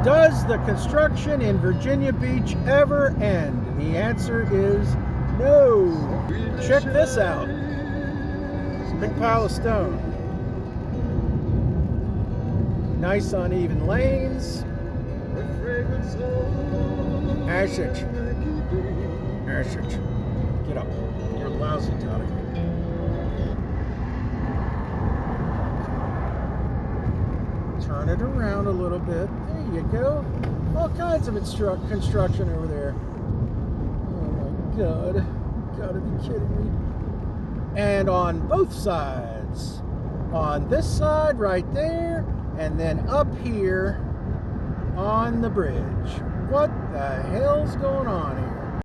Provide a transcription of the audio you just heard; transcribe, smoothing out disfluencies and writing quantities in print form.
Does the construction in Virginia Beach ever end? The answer is no. Check this out. Big pile of stone. Nice uneven lanes. Ashich. Get up. You're lousy, Tommy. Turn it around a little bit. There you go. All kinds of construction over there. Oh my God. You gotta be kidding me. And on both sides. On this side right there, and then up here on the bridge. What the hell's going on here?